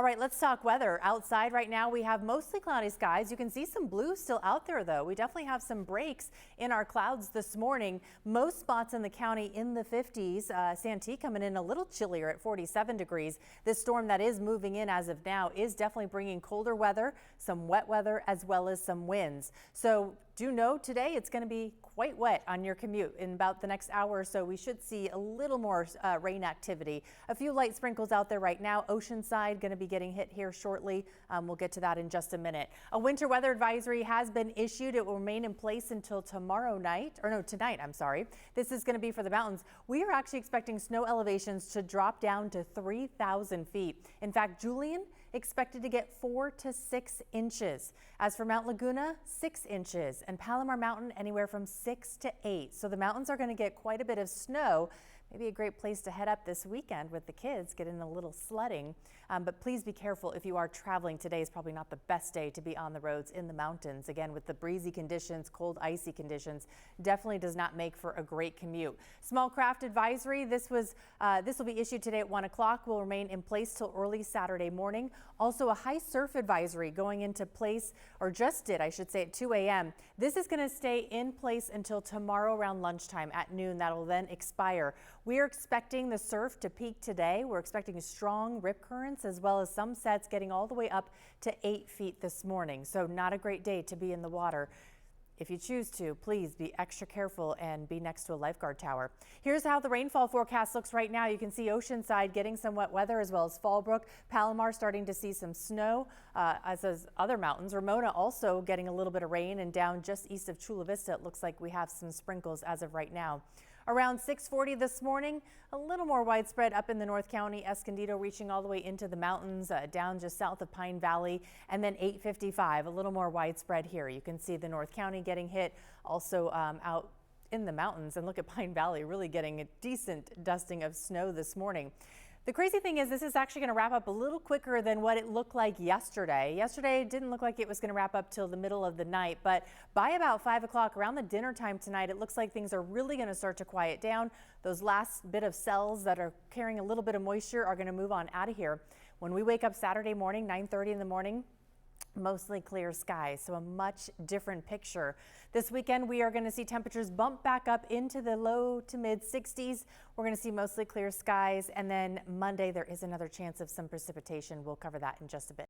All right, let's talk weather. Outside right now, we have mostly cloudy skies. You can see some blue still out there, though. We definitely have some breaks in our clouds this morning. Most spots in the county in the 50s. Santee coming in a little chillier at 47 degrees. This storm that is moving in as of now is definitely bringing colder weather, some wet weather, as well as some winds. So do know today it's going to be quite wet on your commute. In about the next hour or so, we should see a little more rain activity. A few light sprinkles out there right now. Oceanside going to be getting hit here shortly. We'll get to that in just a minute. A winter weather advisory has been issued. It will remain in place until tonight. I'm sorry. This is going to be for the mountains. We are actually expecting snow elevations to drop down to 3,000 feet. In fact, Julian expected to get 4 to 6 inches. As for Mount Laguna, 6 inches, and Palomar Mountain anywhere from 6 to 8. So the mountains are going to get quite a bit of snow. Maybe a great place to head up this weekend with the kids, get in a little sledding. But please be careful if you are traveling. Today is probably not the best day to be on the roads in the mountains. Again, with the breezy conditions, cold, icy conditions, definitely does not make for a great commute. Small craft advisory. This will be issued today at 1 o'clock. Will remain in place till early Saturday morning. Also, a high surf advisory going into place, or just did, I should say, at 2 a.m. This is going to stay in place until tomorrow around lunchtime at noon. That'll then expire. We are expecting the surf to peak today. We're expecting strong rip currents as well as some sets getting all the way up to 8 feet this morning. So not a great day to be in the water. If you choose to, please be extra careful and be next to a lifeguard tower. Here's how the rainfall forecast looks right now. You can see Oceanside getting some wet weather as well as Fallbrook. Palomar starting to see some snow, as other mountains. Ramona also getting a little bit of rain, and down just east of Chula Vista, it looks like we have some sprinkles as of right now. Around 6:40 this morning, a little more widespread up in the North County. Escondido reaching all the way into the mountains, down just south of Pine Valley. And then 8:55, a little more widespread here. You can see the North County getting hit, also out in the mountains. And look at Pine Valley really getting a decent dusting of snow this morning. The crazy thing is this is actually going to wrap up a little quicker than what it looked like yesterday. Yesterday it didn't look like it was going to wrap up till the middle of the night, but by about 5 o'clock around the dinner time tonight, it looks like things are really going to start to quiet down. Those last bit of cells that are carrying a little bit of moisture are going to move on out of here. When we wake up Saturday morning, 9:30 in the morning, mostly clear skies, so a much different picture. This weekend we are going to see temperatures bump back up into the low to mid 60s. We're going to see mostly clear skies, and then Monday there is another chance of some precipitation. We'll cover that in just a bit.